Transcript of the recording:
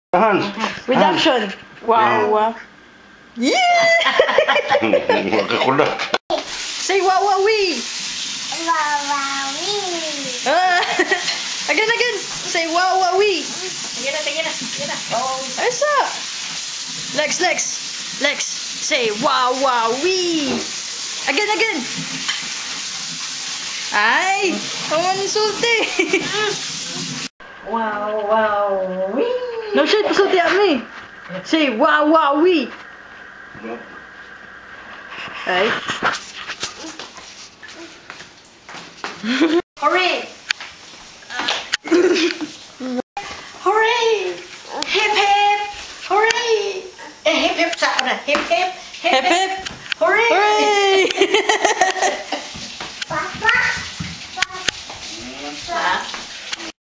Tahan. Reduction. Wow. Yeah! Magkakuda. Say wow wow wee. Again. Say wow wow wee. Sige na. Asa? Lex. Say wow wow wee. Again. Ay, sulti. Wow, wee. No shit, pasulti at me. Say wow wow wee. Ay. Hurry.